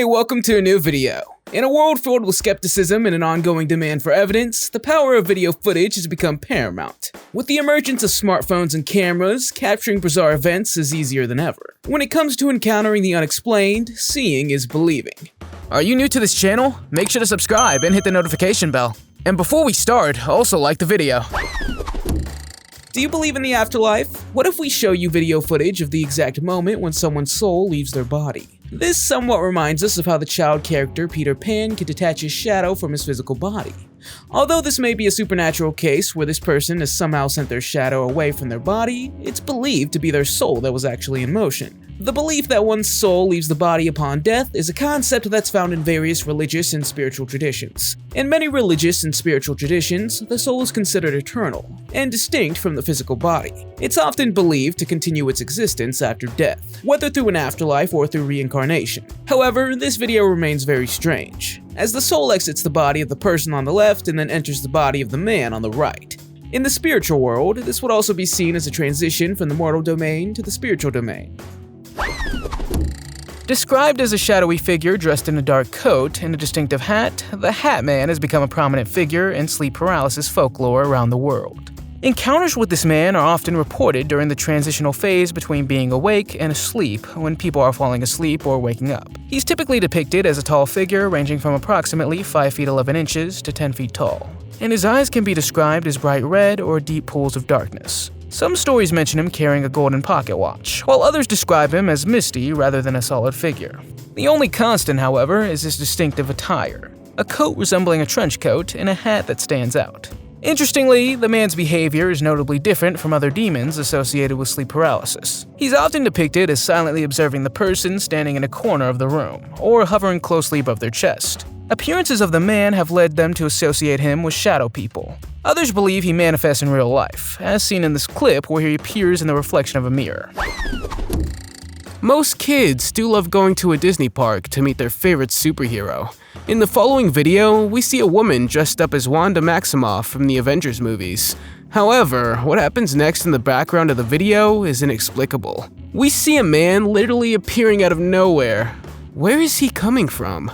Hey, welcome to a new video. In a world filled with skepticism and an ongoing demand for evidence, the power of video footage has become paramount. With the emergence of smartphones and cameras, capturing bizarre events is easier than ever. When it comes to encountering the unexplained, seeing is believing. Are you new to this channel? Make sure to subscribe and hit the notification bell. And before we start, also like the video. Do you believe in the afterlife? What if we show you video footage of the exact moment when someone's soul leaves their body? This somewhat reminds us of how the child character Peter Pan can detach his shadow from his physical body. Although this may be a supernatural case where this person has somehow sent their shadow away from their body, it's believed to be their soul that was actually in motion. The belief that one's soul leaves the body upon death is a concept that's found in various religious and spiritual traditions. In many religious and spiritual traditions, the soul is considered eternal and distinct from the physical body. It's often believed to continue its existence after death, whether through an afterlife or through reincarnation. However, this video remains very strange, as the soul exits the body of the person on the left and then enters the body of the man on the right. In the spiritual world, this would also be seen as a transition from the mortal domain to the spiritual domain. Described as a shadowy figure dressed in a dark coat and a distinctive hat, the Hat Man has become a prominent figure in sleep paralysis folklore around the world. Encounters with this man are often reported during the transitional phase between being awake and asleep, when people are falling asleep or waking up. He's typically depicted as a tall figure ranging from approximately 5 feet 11 inches to 10 feet tall, and his eyes can be described as bright red or deep pools of darkness. Some stories mention him carrying a golden pocket watch, while others describe him as misty rather than a solid figure. The only constant, however, is his distinctive attire, a coat resembling a trench coat and a hat that stands out. Interestingly, the man's behavior is notably different from other demons associated with sleep paralysis. He's often depicted as silently observing the person standing in a corner of the room, or hovering closely above their chest. Appearances of the man have led them to associate him with shadow people. Others believe he manifests in real life, as seen in this clip where he appears in the reflection of a mirror. Most kids do love going to a Disney park to meet their favorite superhero. In the following video, we see a woman dressed up as Wanda Maximoff from the Avengers movies. However, what happens next in the background of the video is inexplicable. We see a man literally appearing out of nowhere. Where is he coming from?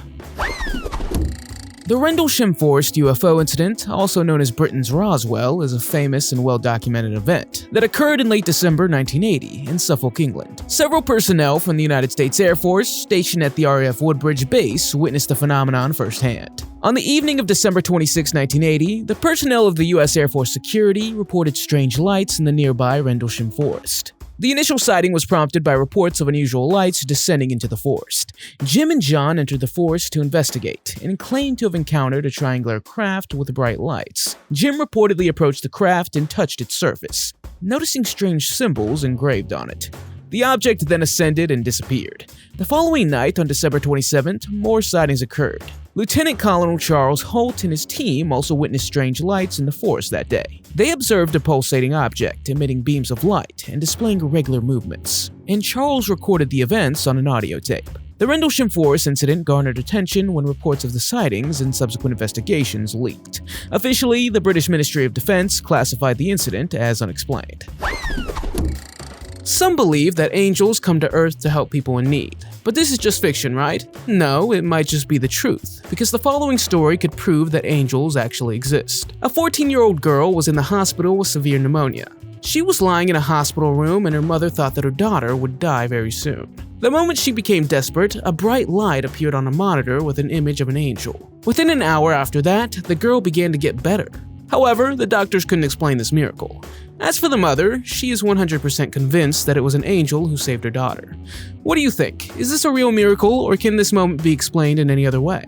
The Rendlesham Forest UFO incident, also known as Britain's Roswell, is a famous and well-documented event that occurred in late December 1980 in Suffolk, England. Several personnel from the United States Air Force stationed at the RAF Woodbridge base witnessed the phenomenon firsthand. On the evening of December 26, 1980, the personnel of the U.S. Air Force Security reported strange lights in the nearby Rendlesham Forest. The initial sighting was prompted by reports of unusual lights descending into the forest. Jim and John entered the forest to investigate and claimed to have encountered a triangular craft with bright lights. Jim reportedly approached the craft and touched its surface, noticing strange symbols engraved on it. The object then ascended and disappeared. The following night, on December 27th, more sightings occurred. Lieutenant Colonel Charles Holt and his team also witnessed strange lights in the forest that day. They observed a pulsating object emitting beams of light and displaying irregular movements, and Charles recorded the events on an audio tape. The Rendlesham Forest incident garnered attention when reports of the sightings and subsequent investigations leaked. Officially, the British Ministry of Defense classified the incident as unexplained. Some believe that angels come to Earth to help people in need. But this is just fiction, right? No, it might just be the truth, because the following story could prove that angels actually exist. A 14-year-old girl was in the hospital with severe pneumonia. She was lying in a hospital room and her mother thought that her daughter would die very soon. The moment she became desperate, a bright light appeared on a monitor with an image of an angel. Within an hour after that, the girl began to get better. However, the doctors couldn't explain this miracle. As for the mother, she is 100% convinced that it was an angel who saved her daughter. What do you think? Is this a real miracle, or can this moment be explained in any other way?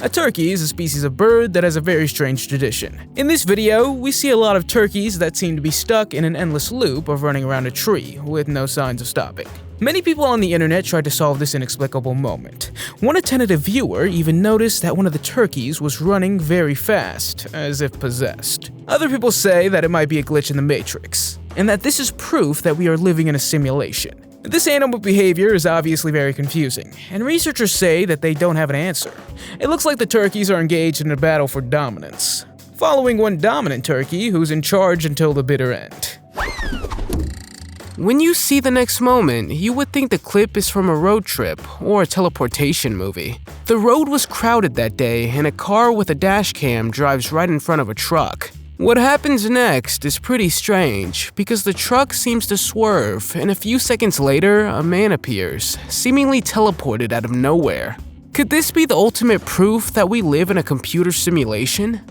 A turkey is a species of bird that has a very strange tradition. In this video, we see a lot of turkeys that seem to be stuck in an endless loop of running around a tree with no signs of stopping. Many people on the internet tried to solve this inexplicable moment. One attentive viewer even noticed that one of the turkeys was running very fast, as if possessed. Other people say that it might be a glitch in the Matrix, and that this is proof that we are living in a simulation. This animal behavior is obviously very confusing, and researchers say that they don't have an answer. It looks like the turkeys are engaged in a battle for dominance, following one dominant turkey who's in charge until the bitter end. When you see the next moment, you would think the clip is from a road trip or a teleportation movie. The road was crowded that day, and a car with a dash cam drives right in front of a truck. What happens next is pretty strange, because the truck seems to swerve, and a few seconds later, a man appears, seemingly teleported out of nowhere. Could this be the ultimate proof that we live in a computer simulation?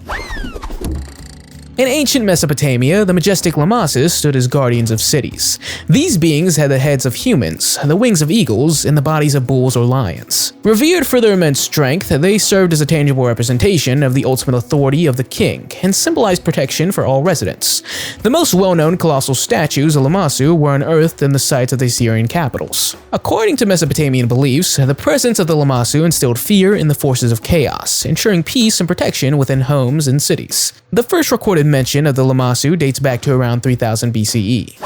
In ancient Mesopotamia, the majestic lammases stood as guardians of cities. These beings had the heads of humans, the wings of eagles, and the bodies of bulls or lions. Revered for their immense strength, they served as a tangible representation of the ultimate authority of the king, and symbolized protection for all residents. The most well-known colossal statues of Lamassu were unearthed in the sites of the Assyrian capitals. According to Mesopotamian beliefs, the presence of the Lamassu instilled fear in the forces of chaos, ensuring peace and protection within homes and cities. The first recorded mention of the Lamassu dates back to around 3000 BCE.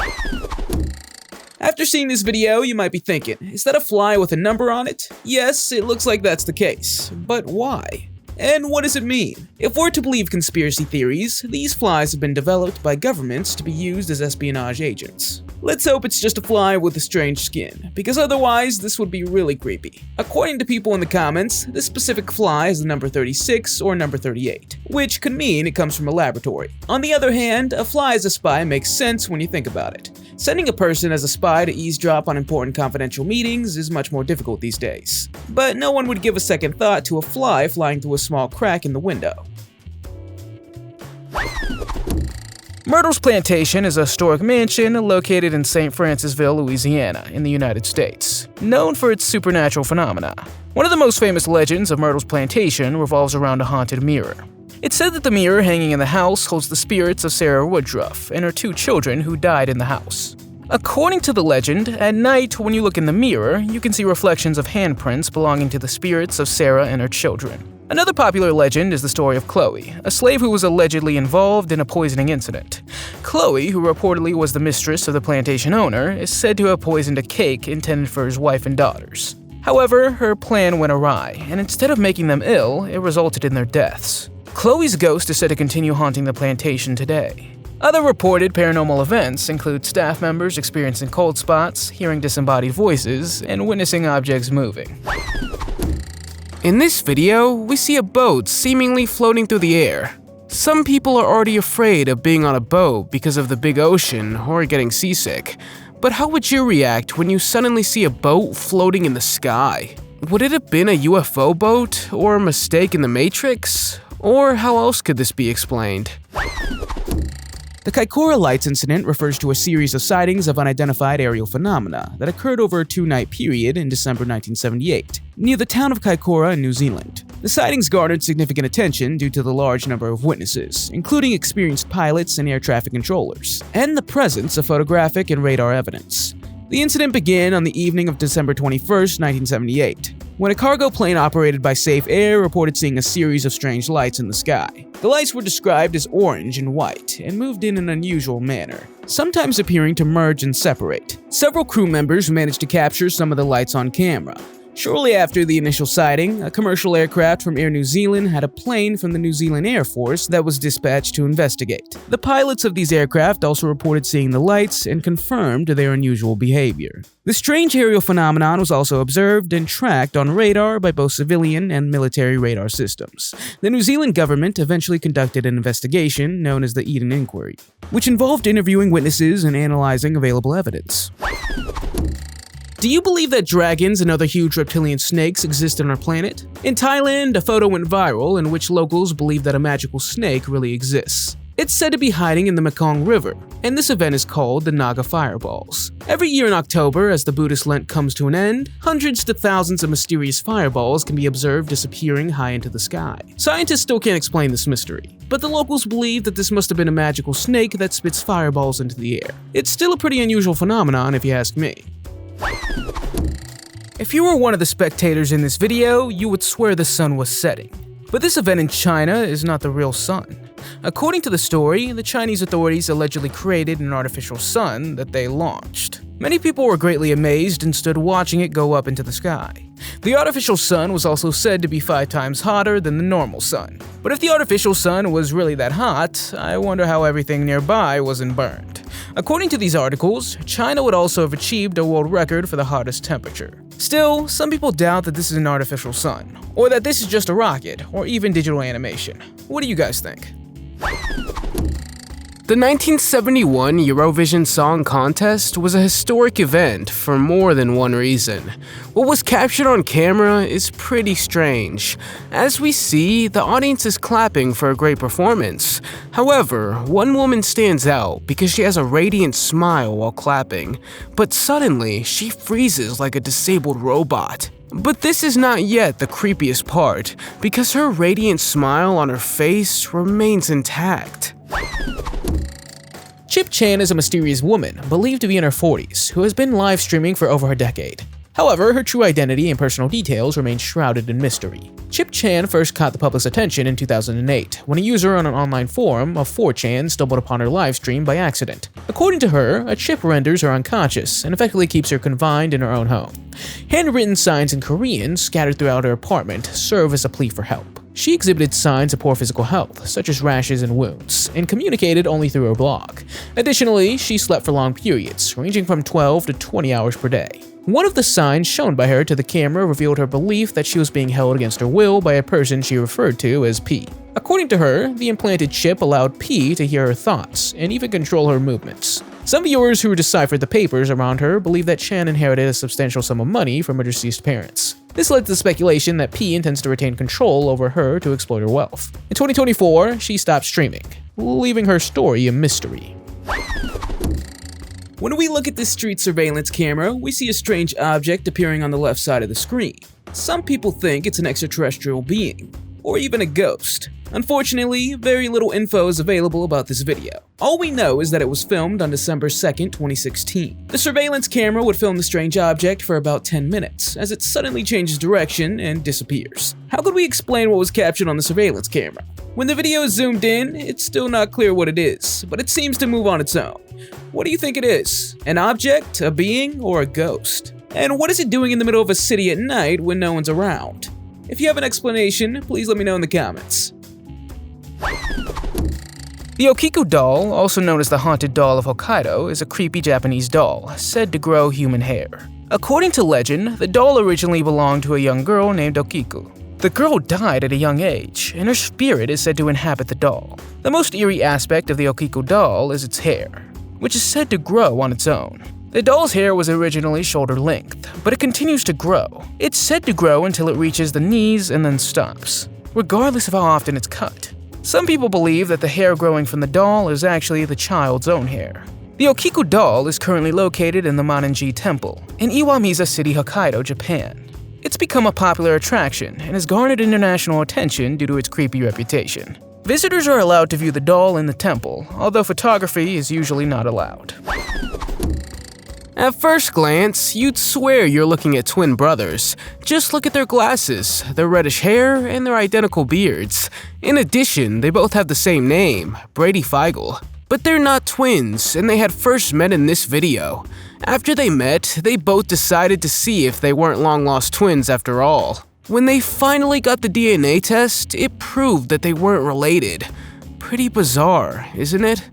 After seeing this video, you might be thinking, is that a fly with a number on it? Yes, it looks like that's the case. But why? And what does it mean? If we're to believe conspiracy theories, these flies have been developed by governments to be used as espionage agents. Let's hope it's just a fly with a strange skin, because otherwise this would be really creepy. According to people in the comments, this specific fly is the number 36 or number 38, which could mean it comes from a laboratory. On the other hand, a fly as a spy makes sense when you think about it. Sending a person as a spy to eavesdrop on important confidential meetings is much more difficult these days. But no one would give a second thought to a fly flying through a small crack in the window. Myrtle's Plantation is a historic mansion located in St. Francisville, Louisiana, in the United States, known for its supernatural phenomena. One of the most famous legends of Myrtle's Plantation revolves around a haunted mirror. It's said that the mirror hanging in the house holds the spirits of Sarah Woodruff and her 2 children who died in the house. According to the legend, at night when you look in the mirror, you can see reflections of handprints belonging to the spirits of Sarah and her children. Another popular legend is the story of Chloe, a slave who was allegedly involved in a poisoning incident. Chloe, who reportedly was the mistress of the plantation owner, is said to have poisoned a cake intended for his wife and daughters. However, her plan went awry, and instead of making them ill, it resulted in their deaths. Chloe's ghost is said to continue haunting the plantation today. Other reported paranormal events include staff members experiencing cold spots, hearing disembodied voices, and witnessing objects moving. In this video, we see a boat seemingly floating through the air. Some people are already afraid of being on a boat because of the big ocean or getting seasick. But how would you react when you suddenly see a boat floating in the sky? Would it have been a UFO boat or a mistake in the Matrix? Or how else could this be explained? The Kaikoura Lights incident refers to a series of sightings of unidentified aerial phenomena that occurred over a 2-night period in December 1978, near the town of Kaikoura in New Zealand. The sightings garnered significant attention due to the large number of witnesses, including experienced pilots and air traffic controllers, and the presence of photographic and radar evidence. The incident began on the evening of December 21, 1978, when a cargo plane operated by Safe Air reported seeing a series of strange lights in the sky. The lights were described as orange and white and moved in an unusual manner, sometimes appearing to merge and separate. Several crew members managed to capture some of the lights on camera. Shortly after the initial sighting, a commercial aircraft from Air New Zealand had a plane from the New Zealand Air Force that was dispatched to investigate. The pilots of these aircraft also reported seeing the lights and confirmed their unusual behavior. The strange aerial phenomenon was also observed and tracked on radar by both civilian and military radar systems. The New Zealand government eventually conducted an investigation known as the Eden Inquiry, which involved interviewing witnesses and analyzing available evidence. Do you believe that dragons and other huge reptilian snakes exist on our planet? In Thailand, a photo went viral in which locals believe that a magical snake really exists. It's said to be hiding in the Mekong River, and this event is called the Naga Fireballs. Every year in October, as the Buddhist Lent comes to an end, hundreds to thousands of mysterious fireballs can be observed disappearing high into the sky. Scientists still can't explain this mystery, but the locals believe that this must have been a magical snake that spits fireballs into the air. It's still a pretty unusual phenomenon if you ask me. If you were one of the spectators in this video, you would swear the sun was setting. But this event in China is not the real sun. According to the story, the Chinese authorities allegedly created an artificial sun that they launched. Many people were greatly amazed and stood watching it go up into the sky. The artificial sun was also said to be 5 times hotter than the normal sun. But if the artificial sun was really that hot, I wonder how everything nearby wasn't burned. According to these articles, China would also have achieved a world record for the hottest temperature. Still, some people doubt that this is an artificial sun, or that this is just a rocket, or even digital animation. What do you guys think? The 1971 Eurovision Song Contest was a historic event for more than one reason. What was captured on camera is pretty strange. As we see, the audience is clapping for a great performance. However, one woman stands out because she has a radiant smile while clapping, but suddenly she freezes like a disabled robot. But this is not yet the creepiest part, because her radiant smile on her face remains intact. Chip Chan is a mysterious woman, believed to be in her 40s, who has been live streaming for over a decade. However, her true identity and personal details remain shrouded in mystery. Chip Chan first caught the public's attention in 2008, when a user on an online forum of 4chan stumbled upon her live stream by accident. According to her, a chip renders her unconscious and effectively keeps her confined in her own home. Handwritten signs in Korean scattered throughout her apartment serve as a plea for help. She exhibited signs of poor physical health, such as rashes and wounds, and communicated only through her blog. Additionally, she slept for long periods, ranging from 12 to 20 hours per day. One of the signs shown by her to the camera revealed her belief that she was being held against her will by a person she referred to as P. According to her, the implanted chip allowed P to hear her thoughts and even control her movements. Some viewers who deciphered the papers around her believe that Chan inherited a substantial sum of money from her deceased parents. This led to the speculation that P intends to retain control over her to exploit her wealth. In 2024, she stopped streaming, leaving her story a mystery. When we look at this street surveillance camera, we see a strange object appearing on the left side of the screen. Some people think it's an extraterrestrial being, or even a ghost. Unfortunately, very little info is available about this video. All we know is that it was filmed on December 2nd, 2016. The surveillance camera would film the strange object for about 10 minutes, as it suddenly changes direction and disappears. How could we explain what was captured on the surveillance camera? When the video is zoomed in, it's still not clear what it is, but it seems to move on its own. What do you think it is? An object, a being, or a ghost? And what is it doing in the middle of a city at night when no one's around? If you have an explanation, please let me know in the comments. The Okiku doll, also known as the Haunted Doll of Hokkaido, is a creepy Japanese doll, said to grow human hair. According to legend, the doll originally belonged to a young girl named Okiku. The girl died at a young age, and her spirit is said to inhabit the doll. The most eerie aspect of the Okiku doll is its hair, which is said to grow on its own. The doll's hair was originally shoulder length, but it continues to grow. It's said to grow until it reaches the knees and then stops, regardless of how often it's cut. Some people believe that the hair growing from the doll is actually the child's own hair. The Okiku doll is currently located in the Manenji Temple in Iwamiza City, Hokkaido, Japan. It's become a popular attraction and has garnered international attention due to its creepy reputation. Visitors are allowed to view the doll in the temple, although photography is usually not allowed. At first glance, you'd swear you're looking at twin brothers. Just look at their glasses, their reddish hair, and their identical beards. In addition, they both have the same name, Brady Feigl. But they're not twins, and they had first met in this video. After they met, they both decided to see if they weren't long-lost twins after all. When they finally got the DNA test, it proved that they weren't related. Pretty bizarre, isn't it?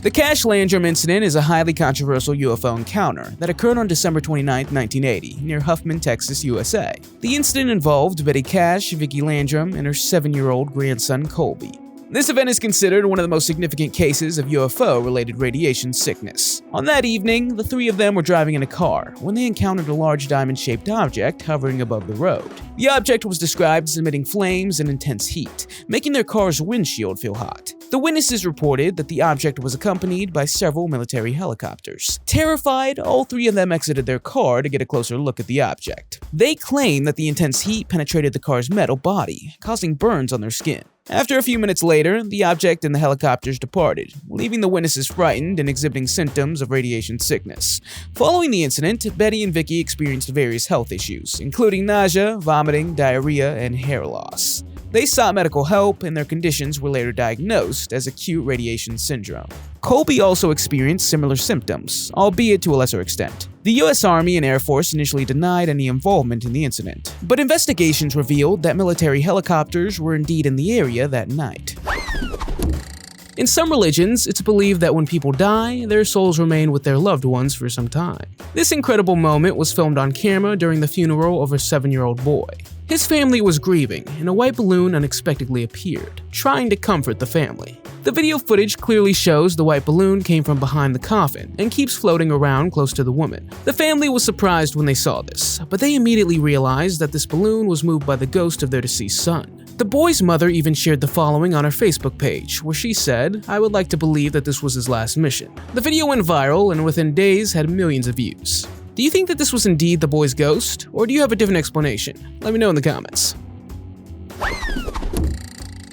The Cash Landrum incident is a highly controversial UFO encounter that occurred on December 29, 1980, near Huffman, Texas, USA. The incident involved Betty Cash, Vicki Landrum, and her 7-year-old grandson Colby. This event is considered one of the most significant cases of UFO-related radiation sickness. On that evening, the three of them were driving in a car when they encountered a large diamond-shaped object hovering above the road. The object was described as emitting flames and intense heat, making their car's windshield feel hot. The witnesses reported that the object was accompanied by several military helicopters. Terrified, all three of them exited their car to get a closer look at the object. They claimed that the intense heat penetrated the car's metal body, causing burns on their skin. After a few minutes later, the object and the helicopters departed, leaving the witnesses frightened and exhibiting symptoms of radiation sickness. Following the incident, Betty and Vicky experienced various health issues, including nausea, vomiting, diarrhea, and hair loss. They sought medical help, and their conditions were later diagnosed as acute radiation syndrome. Colby also experienced similar symptoms, albeit to a lesser extent. The U.S. Army and Air Force initially denied any involvement in the incident, but investigations revealed that military helicopters were indeed in the area that night. In some religions, it's believed that when people die, their souls remain with their loved ones for some time. This incredible moment was filmed on camera during the funeral of a 7-year-old boy. His family was grieving, and a white balloon unexpectedly appeared, trying to comfort the family. The video footage clearly shows the white balloon came from behind the coffin and keeps floating around close to the woman. The family was surprised when they saw this, but they immediately realized that this balloon was moved by the ghost of their deceased son. The boy's mother even shared the following on her Facebook page, where she said, "I would like to believe that this was his last mission." The video went viral and within days had millions of views. Do you think that this was indeed the boy's ghost, or do you have a different explanation? Let me know in the comments.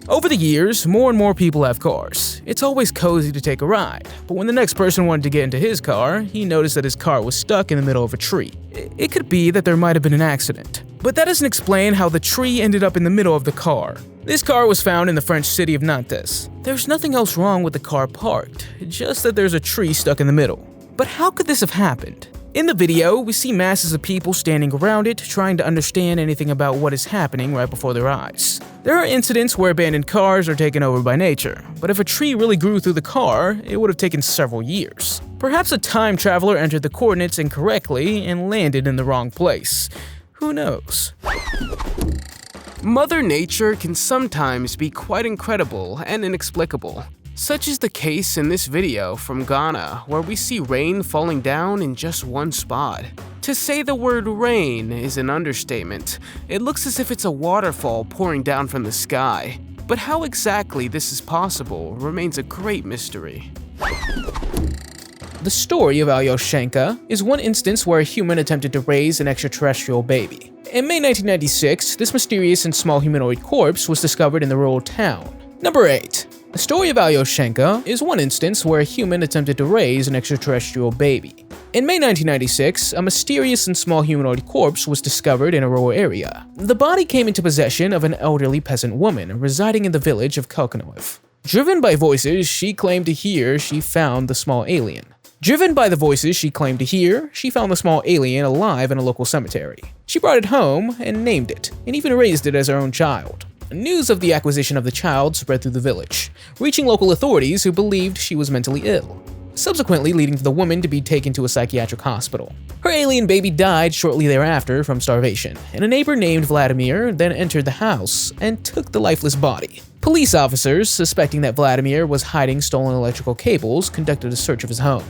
Over the years, more and more people have cars. It's always cozy to take a ride, but when the next person wanted to get into his car, he noticed that his car was stuck in the middle of a tree. It could be that there might have been an accident, but that doesn't explain how the tree ended up in the middle of the car. This car was found in the French city of Nantes. There's nothing else wrong with the car parked, just that there's a tree stuck in the middle. But how could this have happened? In the video, we see masses of people standing around it, trying to understand anything about what is happening right before their eyes. There are incidents where abandoned cars are taken over by nature, but if a tree really grew through the car, it would have taken several years. Perhaps a time traveler entered the coordinates incorrectly and landed in the wrong place. Who knows? Mother Nature can sometimes be quite incredible and inexplicable. Such is the case in this video from Ghana, where we see rain falling down in just one spot. To say the word rain is an understatement. It looks as if it's a waterfall pouring down from the sky. But how exactly this is possible remains a great mystery. The story of Alyoshenka is one instance where a human attempted to raise an extraterrestrial baby. In May 1996, this mysterious and small humanoid corpse was discovered in the rural town. Number 8. The story of Alyoshenka is one instance where a human attempted to raise an extraterrestrial baby. In May 1996, a mysterious and small humanoid corpse was discovered in a rural area. The body came into possession of an elderly peasant woman residing in the village of Kokonoev. Driven by voices she claimed to hear, she found the small alien. She found the small alien alive in a local cemetery. She brought it home and named it, and even raised it as her own child. News of the acquisition of the child spread through the village, reaching local authorities who believed she was mentally ill, subsequently leading to the woman to be taken to a psychiatric hospital. Her alien baby died shortly thereafter from starvation, and a neighbor named Vladimir then entered the house and took the lifeless body. Police officers, suspecting that Vladimir was hiding stolen electrical cables, conducted a search of his home.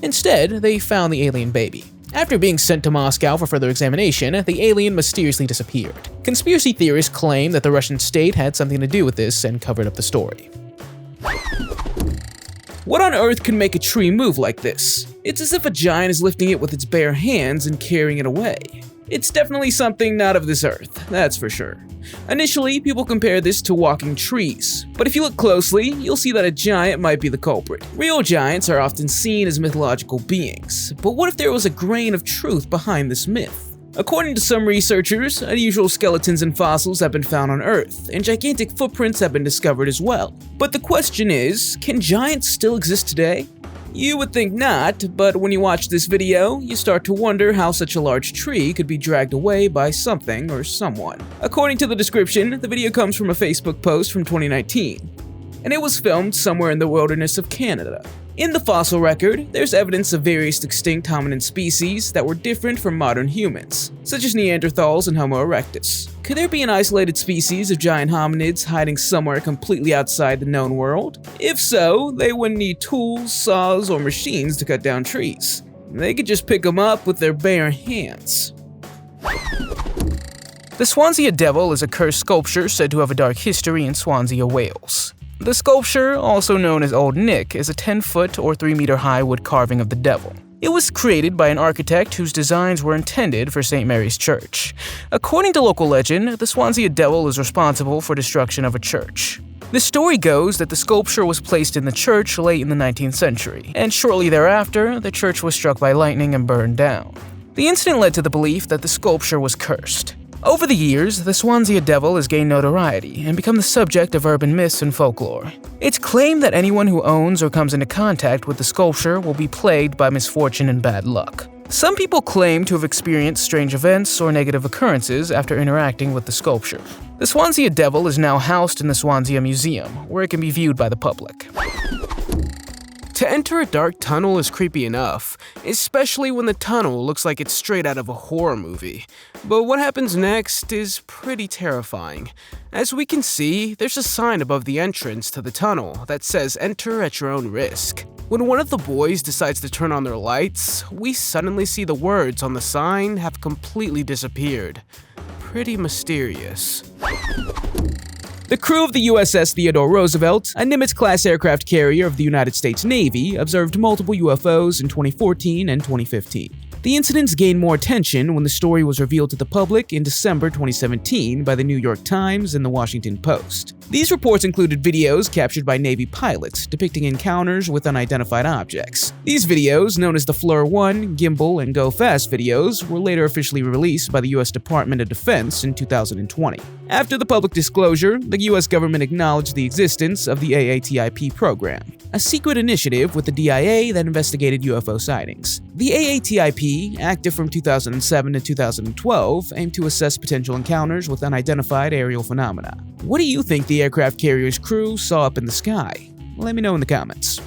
Instead, they found the alien baby. After being sent to Moscow for further examination, the alien mysteriously disappeared. Conspiracy theorists claim that the Russian state had something to do with this and covered up the story. What on earth can make a tree move like this? It's as if a giant is lifting it with its bare hands and carrying it away. It's definitely something not of this earth, that's for sure. Initially, people compare this to walking trees, but if you look closely, you'll see that a giant might be the culprit. Real giants are often seen as mythological beings, but what if there was a grain of truth behind this myth? According to some researchers, unusual skeletons and fossils have been found on Earth, and gigantic footprints have been discovered as well. But the question is, can giants still exist today? You would think not, but when you watch this video, you start to wonder how such a large tree could be dragged away by something or someone. According to the description, the video comes from a Facebook post from 2019, and it was filmed somewhere in the wilderness of Canada. In the fossil record, there's evidence of various extinct hominin species that were different from modern humans, such as Neanderthals and Homo erectus. Could there be an isolated species of giant hominids hiding somewhere completely outside the known world? If so, they wouldn't need tools, saws, or machines to cut down trees. They could just pick them up with their bare hands. The Swansea Devil is a cursed sculpture said to have a dark history in Swansea, Wales. The sculpture, also known as Old Nick, is a 10-foot or 3-meter high wood carving of the devil. It was created by an architect whose designs were intended for St. Mary's Church. According to local legend, the Swansea Devil is responsible for destruction of a church. The story goes that the sculpture was placed in the church late in the 19th century, and shortly thereafter, the church was struck by lightning and burned down. The incident led to the belief that the sculpture was cursed. Over the years, the Swansea Devil has gained notoriety and become the subject of urban myths and folklore. It's claimed that anyone who owns or comes into contact with the sculpture will be plagued by misfortune and bad luck. Some people claim to have experienced strange events or negative occurrences after interacting with the sculpture. The Swansea Devil is now housed in the Swansea Museum, where it can be viewed by the public. To enter a dark tunnel is creepy enough, especially when the tunnel looks like it's straight out of a horror movie. But what happens next is pretty terrifying. As we can see, there's a sign above the entrance to the tunnel that says "Enter at your own risk." When one of the boys decides to turn on their lights, we suddenly see the words on the sign have completely disappeared. Pretty mysterious. The crew of the USS Theodore Roosevelt, a Nimitz-class aircraft carrier of the United States Navy, observed multiple UFOs in 2014 and 2015. The incidents gained more attention when the story was revealed to the public in December 2017 by the New York Times and the Washington Post. These reports included videos captured by Navy pilots depicting encounters with unidentified objects. These videos, known as the FLIR 1, Gimbal, and Go Fast videos, were later officially released by the U.S. Department of Defense in 2020. After the public disclosure, the U.S. government acknowledged the existence of the AATIP program, a secret initiative with the DIA that investigated UFO sightings. The AATIP, active from 2007 to 2012, aimed to assess potential encounters with unidentified aerial phenomena. What do you think the aircraft carrier's crew saw up in the sky? Let me know in the comments.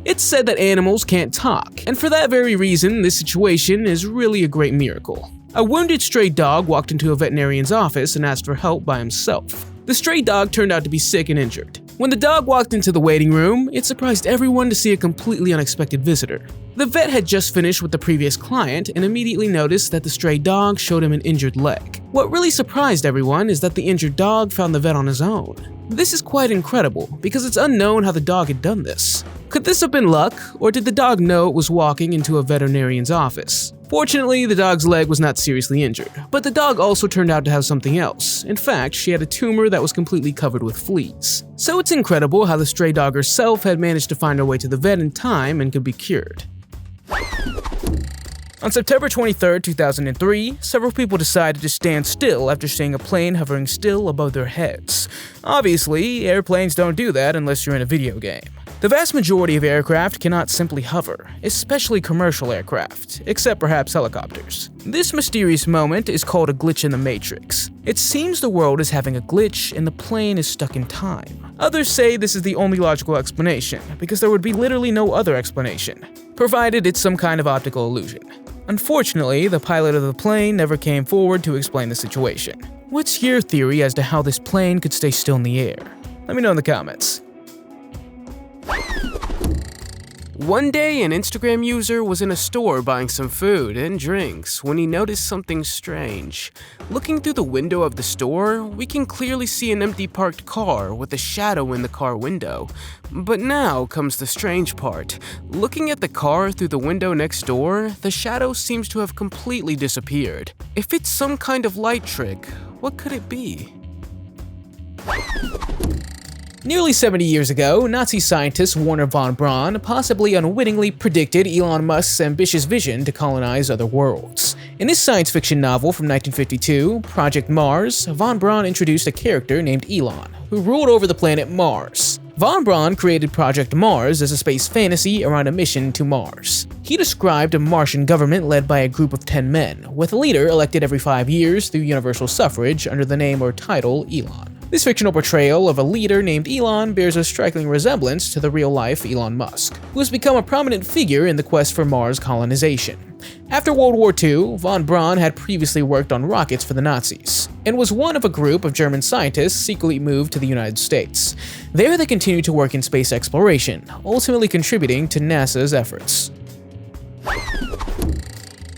It's said that animals can't talk, and for that very reason, this situation is really a great miracle. A wounded stray dog walked into a veterinarian's office and asked for help by himself. The stray dog turned out to be sick and injured. When the dog walked into the waiting room, it surprised everyone to see a completely unexpected visitor. The vet had just finished with the previous client and immediately noticed that the stray dog showed him an injured leg. What really surprised everyone is that the injured dog found the vet on his own. This is quite incredible, because it's unknown how the dog had done this. Could this have been luck, or did the dog know it was walking into a veterinarian's office? Fortunately, the dog's leg was not seriously injured, but the dog also turned out to have something else. In fact, she had a tumor that was completely covered with fleas. So it's incredible how the stray dog herself had managed to find her way to the vet in time and could be cured. On September 23, 2003, several people decided to stand still after seeing a plane hovering still above their heads. Obviously, airplanes don't do that unless you're in a video game. The vast majority of aircraft cannot simply hover, especially commercial aircraft, except perhaps helicopters. This mysterious moment is called a glitch in the matrix. It seems the world is having a glitch and the plane is stuck in time. Others say this is the only logical explanation, because there would be literally no other explanation, provided it's some kind of optical illusion. Unfortunately, the pilot of the plane never came forward to explain the situation. What's your theory as to how this plane could stay still in the air? Let me know in the comments. One day, an Instagram user was in a store buying some food and drinks when he noticed something strange. Looking through the window of the store, we can clearly see an empty parked car with a shadow in the car window. But now comes the strange part. Looking at the car through the window next door, the shadow seems to have completely disappeared. If it's some kind of light trick, what could it be? Nearly 70 years ago, Nazi scientist Werner von Braun possibly unwittingly predicted Elon Musk's ambitious vision to colonize other worlds. In his science fiction novel from 1952, Project Mars, von Braun introduced a character named Elon, who ruled over the planet Mars. Von Braun created Project Mars as a space fantasy around a mission to Mars. He described a Martian government led by a group of 10 men, with a leader elected every 5 years through universal suffrage under the name or title Elon. This fictional portrayal of a leader named Elon bears a striking resemblance to the real-life Elon Musk, who has become a prominent figure in the quest for Mars colonization. After World War II, von Braun had previously worked on rockets for the Nazis, and was one of a group of German scientists secretly moved to the United States. There they continued to work in space exploration, ultimately contributing to NASA's efforts.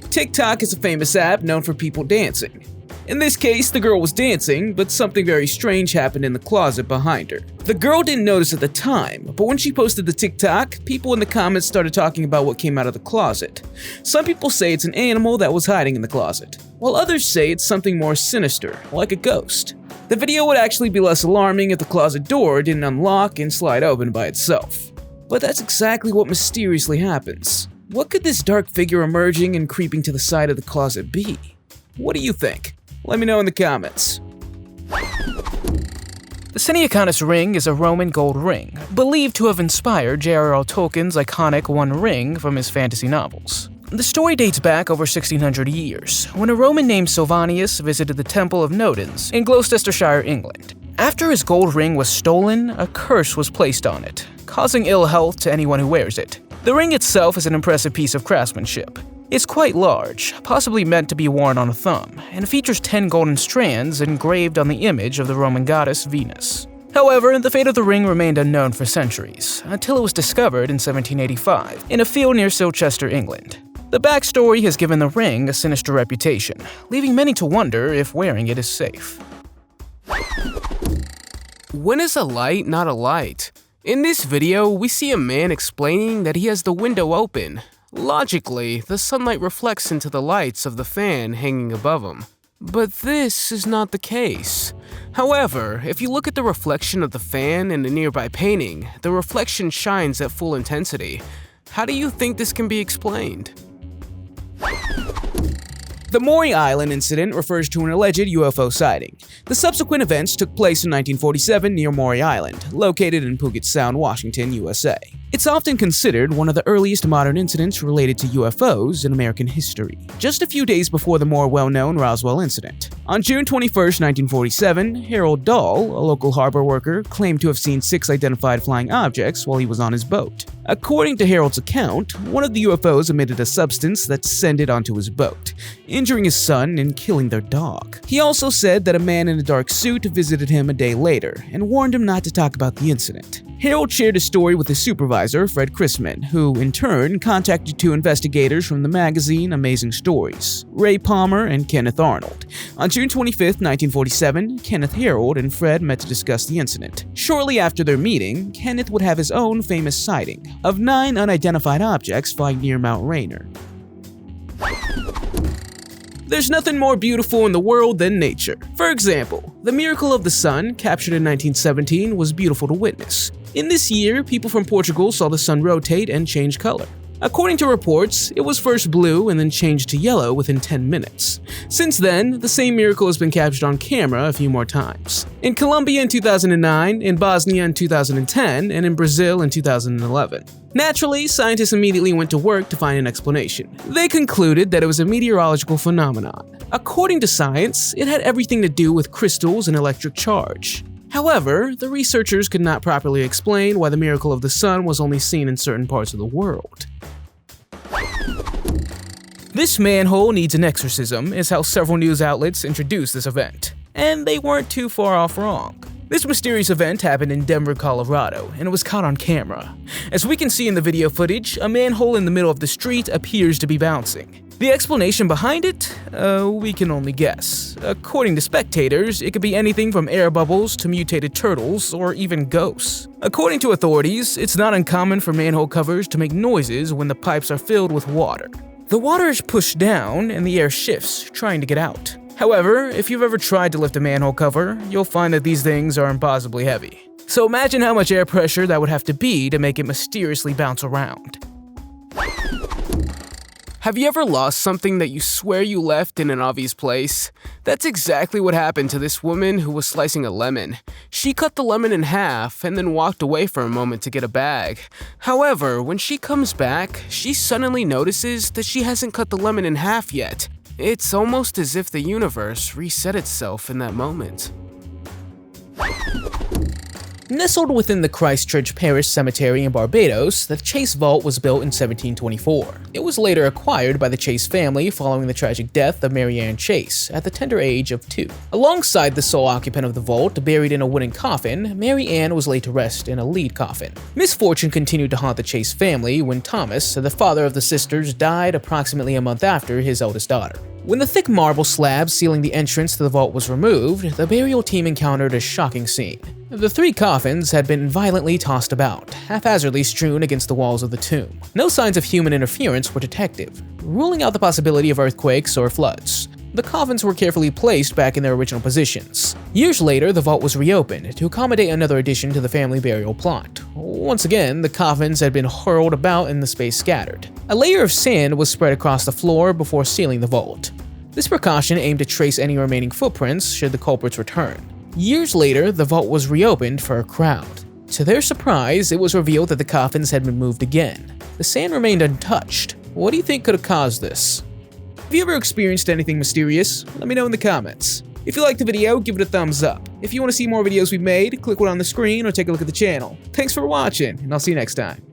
TikTok is a famous app known for people dancing. In this case, the girl was dancing, but something very strange happened in the closet behind her. The girl didn't notice at the time, but when she posted the TikTok, people in the comments started talking about what came out of the closet. Some people say it's an animal that was hiding in the closet, while others say it's something more sinister, like a ghost. The video would actually be less alarming if the closet door didn't unlock and slide open by itself. But that's exactly what mysteriously happens. What could this dark figure emerging and creeping to the side of the closet be? What do you think? Let me know in the comments. The Siniacanis ring is a Roman gold ring, believed to have inspired J.R.R. Tolkien's iconic One Ring from his fantasy novels. The story dates back over 1600 years, when a Roman named Sylvanus visited the Temple of Nodens in Gloucestershire, England. After his gold ring was stolen, a curse was placed on it, causing ill health to anyone who wears it. The ring itself is an impressive piece of craftsmanship. It's quite large, possibly meant to be worn on a thumb, and features 10 golden strands engraved on the image of the Roman goddess Venus. However, the fate of the ring remained unknown for centuries, until it was discovered in 1785 in a field near Silchester, England. The backstory has given the ring a sinister reputation, leaving many to wonder if wearing it is safe. When is a light not a light? In this video, we see a man explaining that he has the window open. Logically, the sunlight reflects into the lights of the fan hanging above him. But this is not the case. However, if you look at the reflection of the fan in a nearby painting, the reflection shines at full intensity. How do you think this can be explained? The Maury Island incident refers to an alleged UFO sighting. The subsequent events took place in 1947 near Maury Island, located in Puget Sound, Washington, USA. It's often considered one of the earliest modern incidents related to UFOs in American history, just a few days before the more well-known Roswell incident. On June 21, 1947, Harold Dahl, a local harbor worker, claimed to have seen 6 identified flying objects while he was on his boat. According to Harold's account, one of the UFOs emitted a substance that descended onto his boat, injuring his son and killing their dog. He also said that a man in a dark suit visited him a day later and warned him not to talk about the incident. Harold shared his story with his supervisor, Fred Chrisman, who, in turn, contacted 2 investigators from the magazine Amazing Stories, Ray Palmer and Kenneth Arnold. On June 25, 1947, Kenneth, Harold, and Fred met to discuss the incident. Shortly after their meeting, Kenneth would have his own famous sighting of 9 unidentified objects flying near Mount Rainier. There's nothing more beautiful in the world than nature. For example, the miracle of the sun, captured in 1917, was beautiful to witness. In this year, people from Portugal saw the sun rotate and change color. According to reports, it was first blue and then changed to yellow within 10 minutes. Since then, the same miracle has been captured on camera a few more times. In Colombia in 2009, in Bosnia in 2010, and in Brazil in 2011. Naturally, scientists immediately went to work to find an explanation. They concluded that it was a meteorological phenomenon. According to science, it had everything to do with crystals and electric charge. However, the researchers could not properly explain why the miracle of the sun was only seen in certain parts of the world. This manhole needs an exorcism is how several news outlets introduced this event. And they weren't too far off wrong. This mysterious event happened in Denver, Colorado, and it was caught on camera. As we can see in the video footage, a manhole in the middle of the street appears to be bouncing. The explanation behind it? We can only guess. According to spectators, it could be anything from air bubbles to mutated turtles or even ghosts. According to authorities, it's not uncommon for manhole covers to make noises when the pipes are filled with water. The water is pushed down and the air shifts, trying to get out. However, if you've ever tried to lift a manhole cover, you'll find that these things are impossibly heavy. So imagine how much air pressure that would have to be to make it mysteriously bounce around. Have you ever lost something that you swear you left in an obvious place? That's exactly what happened to this woman who was slicing a lemon. She cut the lemon in half and then walked away for a moment to get a bag. However, when she comes back, she suddenly notices that she hasn't cut the lemon in half yet. It's almost as if the universe reset itself in that moment. Nestled within the Christchurch Parish Cemetery in Barbados, the Chase Vault was built in 1724. It was later acquired by the Chase family following the tragic death of Mary Ann Chase at the tender age of 2. Alongside the sole occupant of the vault, buried in a wooden coffin, Mary Ann was laid to rest in a lead coffin. Misfortune continued to haunt the Chase family when Thomas, the father of the sisters, died approximately a month after his eldest daughter. When the thick marble slab sealing the entrance to the vault was removed, the burial team encountered a shocking scene. The 3 coffins had been violently tossed about, haphazardly strewn against the walls of the tomb. No signs of human interference were detected, ruling out the possibility of earthquakes or floods. The coffins were carefully placed back in their original positions. Years later, the vault was reopened to accommodate another addition to the family burial plot. Once again, the coffins had been hurled about and the space scattered. A layer of sand was spread across the floor before sealing the vault. This precaution aimed to trace any remaining footprints should the culprits return. Years later, the vault was reopened for a crowd. To their surprise, it was revealed that the coffins had been moved again. The sand remained untouched. What do you think could have caused this? Have you ever experienced anything mysterious? Let me know in the comments. If you liked the video, give it a thumbs up. If you want to see more videos we've made, click one on the screen or take a look at the channel. Thanks for watching, and I'll see you next time.